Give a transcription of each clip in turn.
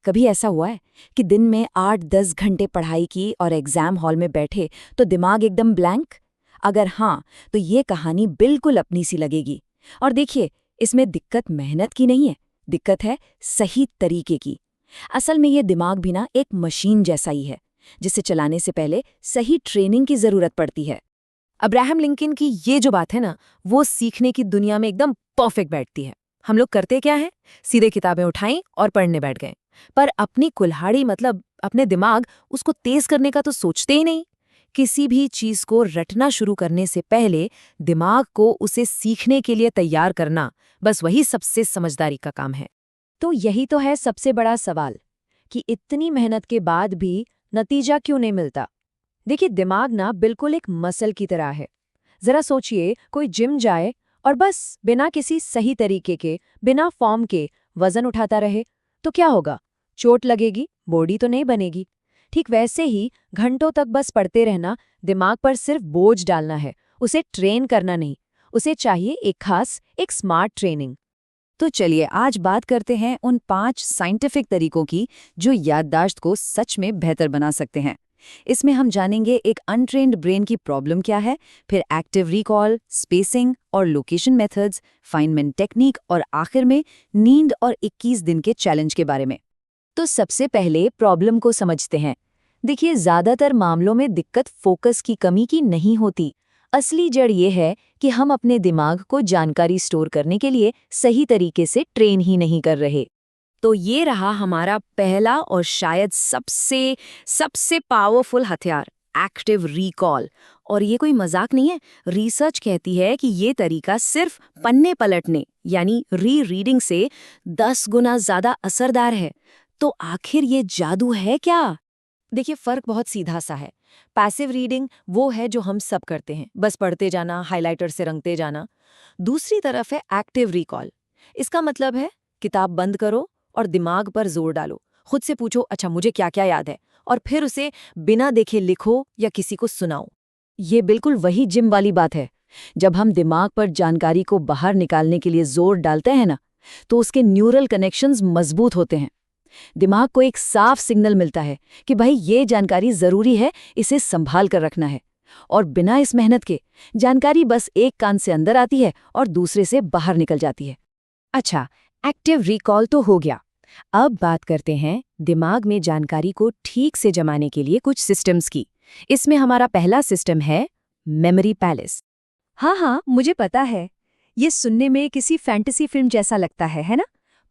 कभी ऐसा हुआ है कि दिन में 8-10 घंटे पढ़ाई की और एग्जाम हॉल में बैठे तो दिमाग एकदम ब्लैंक? अगर हाँ, तो ये कहानी बिल्कुल अपनी सी लगेगी। और देखिए, इसमें दिक्कत मेहनत की नहीं है, दिक्कत है सही तरीके की। असल में ये दिमाग भी ना एक मशीन जैसा ही है, जिसे चलाने से पहले सही ट्रेनिंग की जरूरत पड़ती है। अब्राहम लिंकन की ये जो बात है ना, वो सीखने की दुनिया में एकदम परफेक्ट बैठती है। हम लोग करते क्या है, सीधे किताबें उठाई और पढ़ने बैठ गए। पर अपनी कुल्हाड़ी मतलब अपने दिमाग, उसको तेज करने का तो सोचते ही नहीं। किसी भी चीज को रटना शुरू करने से पहले दिमाग को उसे सीखने के लिए तैयार करना, बस वही सबसे समझदारी का काम है। तो यही तो है सबसे बड़ा सवाल, कि इतनी मेहनत के बाद भी नतीजा क्यों नहीं मिलता। देखिए, दिमाग ना बिल्कुल एक मसल की तरह है। जरा सोचिए, कोई जिम जाए और बस बिना किसी सही तरीके के, बिना फॉर्म के वजन उठाता रहे, तो क्या होगा? चोट लगेगी, बॉडी तो नहीं बनेगी। ठीक वैसे ही घंटों तक बस पढ़ते रहना, दिमाग पर सिर्फ बोझ डालना है, उसे ट्रेन करना नहीं। उसे चाहिए एक स्मार्ट ट्रेनिंग। तो चलिए आज बात करते हैं उन 5 साइंटिफिक तरीकों की जो याददाश्त को सच में बेहतर बना सकते हैं। इसमें हम जानेंगे एक अनट्रेन्ड ब्रेन की प्रॉब्लम क्या है, फिर एक्टिव रिकॉल, स्पेसिंग और लोकेशन मेथड्स, फाइनमेंट टेक्निक और आखिर में नींद और 21 दिन के चैलेंज के बारे में। तो सबसे पहले प्रॉब्लम को समझते हैं। देखिए, ज्यादातर मामलों में दिक्कत फोकस की कमी की नहीं होती। असली जड़ ये है कि हम अपने दिमाग को जानकारी स्टोर करने के लिए सही तरीके से ट्रेन ही नहीं कर रहे। तो ये रहा हमारा पहला और शायद सबसे सबसे पावरफुल हथियार, एक्टिव रिकॉल। और ये कोई मजाक नहीं है। रिसर्च कहती है कि ये तरीका सिर्फ पन्ने पलटने यानी री रीडिंग से 10 गुना ज्यादा असरदार है। तो आखिर ये जादू है क्या? देखिए, फर्क बहुत सीधा सा है। पैसिव रीडिंग वो है जो हम सब करते हैं, बस पढ़ते जाना, हाइलाइटर से रंगते जाना। दूसरी तरफ है एक्टिव रिकॉल। इसका मतलब है किताब बंद करो और दिमाग पर जोर डालो। खुद से पूछो, अच्छा मुझे क्या क्या याद है, और फिर उसे बिना देखे लिखो या किसी को सुनाओ। ये बिल्कुल वही जिम वाली बात है। जब हम दिमाग पर जानकारी को बाहर निकालने के लिए जोर डालते हैं ना, तो उसके न्यूरल कनेक्शंस मजबूत होते हैं। दिमाग को एक साफ सिग्नल मिलता है कि भाई ये जानकारी जरूरी है, इसे संभाल कर रखना है। और बिना इस मेहनत के जानकारी बस एक कान से अंदर आती है और दूसरे से बाहर निकल जाती है। अच्छा, एक्टिव रिकॉल तो हो गया। अब बात करते हैं दिमाग में जानकारी को ठीक से जमाने के लिए कुछ सिस्टम्स की। इसमें हमारा पहला सिस्टम है मेमोरी पैलेस। हाँ, मुझे पता है। ये सुनने में किसी फैंटेसी फिल्म जैसा लगता है ना?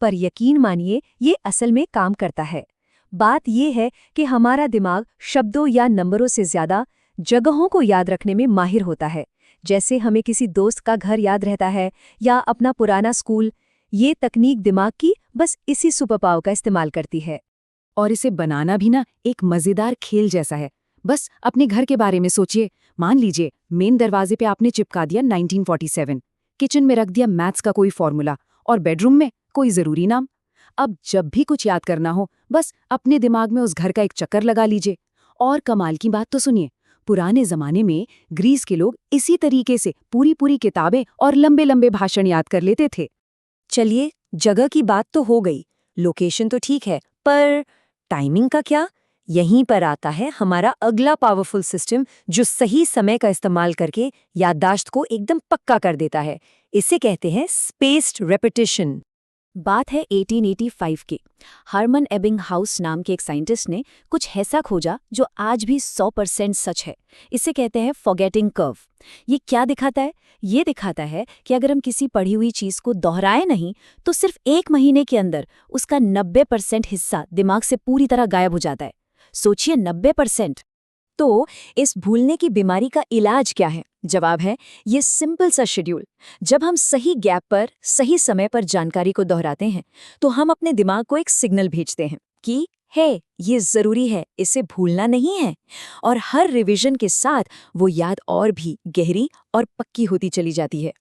पर यकीन मानिए, ये असल में काम करता है। बात ये है कि हमारा दिमाग शब्दों या नंबरों से ज्यादा जगहों को याद रखने में माहिर होता है। जैसे हमें किसी दोस्त का घर याद रहता है या अपना पुराना स्कूल। ये तकनीक दिमाग की बस इसी सुपरपावर का इस्तेमाल करती है। और इसे बनाना भी ना एक मजेदार खेल जैसा है। बस अपने घर के बारे में सोचिए। मान लीजिए मेन दरवाजे पे आपने चिपका दिया 1947, किचन में रख दिया मैथ्स का कोई फॉर्मूला और बेडरूम में कोई जरूरी नाम। अब जब भी कुछ याद करना हो, बस अपने दिमाग में उस घर का एक चक्कर लगा लीजिए। और कमाल की बात तो सुनिए, पुराने जमाने में ग्रीस के लोग इसी तरीके से पूरी पूरी किताबें और लंबे लंबे भाषण याद कर लेते थे। चलिए, जगह की बात तो हो गई, लोकेशन तो ठीक है, पर टाइमिंग का क्या? यहीं पर आता है हमारा अगला पावरफुल सिस्टम, जो सही समय का इस्तेमाल करके याददाश्त को एकदम पक्का कर देता है। इसे कहते हैं स्पेस्ड रेपिटिशन। बात है 1885 की। हरमन एबिंगहाउस नाम के एक साइंटिस्ट ने कुछ ऐसा खोजा जो आज भी 100% सच है। इसे कहते हैं फॉरगेटिंग कर्व। ये क्या दिखाता है? ये दिखाता है कि अगर हम किसी पढ़ी हुई चीज को दोहराए नहीं, तो सिर्फ 1 महीने के अंदर उसका 90% हिस्सा दिमाग से पूरी तरह गायब हो जाता है। सोचिए, 90%। तो इस भूलने की बीमारी का इलाज क्या है? जवाब है ये सिंपल सा शेड्यूल। जब हम सही गैप पर सही समय पर जानकारी को दोहराते हैं, तो हम अपने दिमाग को एक सिग्नल भेजते हैं कि हे, ये जरूरी है, इसे भूलना नहीं है। और हर रिवीजन के साथ वो याद और भी गहरी और पक्की होती चली जाती है।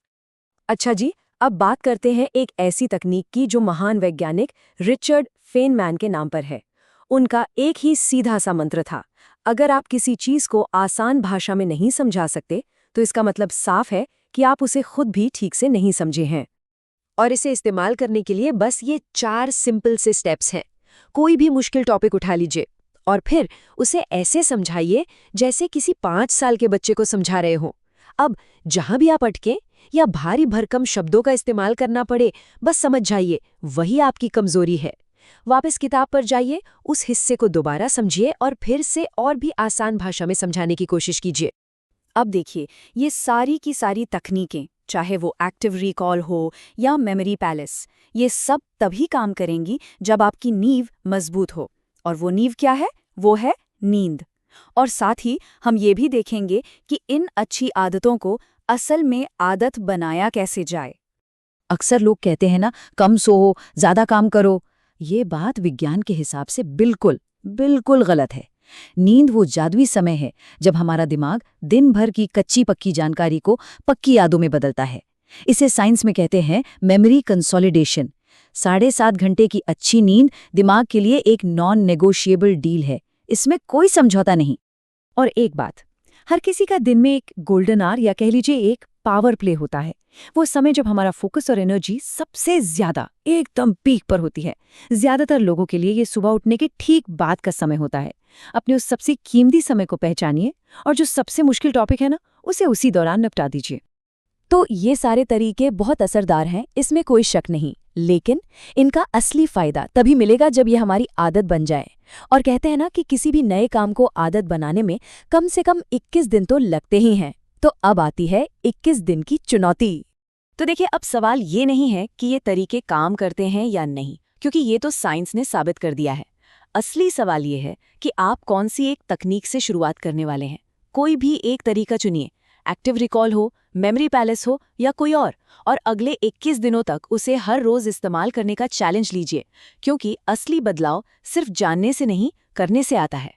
अच्छा जी, अब बात करते हैं एक ऐसी तकनीक की जो महान वैज्ञानिक रिचर्ड फेनमैन के नाम पर है। उनका एक ही सीधा सा मंत्र था, अगर आप किसी चीज को आसान भाषा में नहीं समझा सकते, तो इसका मतलब साफ है कि आप उसे खुद भी ठीक से नहीं समझे हैं। और इसे इस्तेमाल करने के लिए बस ये 4 सिंपल से स्टेप्स हैं। कोई भी मुश्किल टॉपिक उठा लीजिए और फिर उसे ऐसे समझाइए जैसे किसी 5 साल के बच्चे को समझा रहे हो। अब जहां भी आप अटके या भारी भरकम शब्दों का इस्तेमाल करना पड़े, बस समझ जाइए वही आपकी कमजोरी है। वापस किताब पर जाइए, उस हिस्से को दोबारा समझिए और फिर से और भी आसान भाषा में समझाने की कोशिश कीजिए। अब देखिए, ये सारी की सारी तकनीकें, चाहे वो एक्टिव रिकॉल हो या मेमोरी पैलेस, ये सब तभी काम करेंगी जब आपकी नींव मजबूत हो। और वो नींव क्या है? वो है नींद। और साथ ही हम ये भी देखेंगे कि इन अच्छी आदतों को असल में आदत बनाया कैसे जाए। अक्सर लोग कहते हैं ना, कम सो, ज्यादा काम करो। ये बात विज्ञान के हिसाब से बिल्कुल बिल्कुल गलत है। नींद वो जादुई समय है जब हमारा दिमाग दिन भर की कच्ची पक्की जानकारी को पक्की यादों में बदलता है। इसे साइंस में कहते हैं मेमोरी कंसोलिडेशन। 7.5 घंटे की अच्छी नींद दिमाग के लिए एक नॉन नेगोशिएबल डील है। इसमें कोई समझौता नहीं। और एक बात, हर किसी का दिन में एक गोल्डन आवर या कह लीजिए एक पावर प्ले होता है। वो समय जब हमारा फोकस और एनर्जी सबसे ज्यादा एकदम पीक पर होती है। ज्यादातर लोगों के लिए ये सुबह उठने के ठीक बाद का समय होता है। अपने उस सबसे कीमती समय को पहचानिए और जो सबसे मुश्किल टॉपिक है ना, उसे उसी दौरान निपटा दीजिए। तो ये सारे तरीके बहुत असरदार हैं, इसमें कोई शक नहीं, लेकिन इनका असली फायदा तभी मिलेगा जब ये हमारी आदत बन जाए। और कहते हैं ना कि किसी भी नए काम को आदत बनाने में कम से कम 21 दिन तो लगते ही हैं। तो अब आती है 21 दिन की चुनौती। तो देखिए, अब सवाल ये नहीं है कि ये तरीके काम करते हैं या नहीं, क्योंकि ये तो साइंस ने साबित कर दिया है। असली सवाल ये है कि आप कौन सी एक तकनीक से शुरुआत करने वाले हैं। कोई भी एक तरीका चुनिए, एक्टिव रिकॉल हो, मेमोरी पैलेस हो या कोई और अगले 21 दिनों तक उसे हर रोज इस्तेमाल करने का चैलेंज लीजिए, क्योंकि असली बदलाव सिर्फ जानने से नहीं, करने से आता है।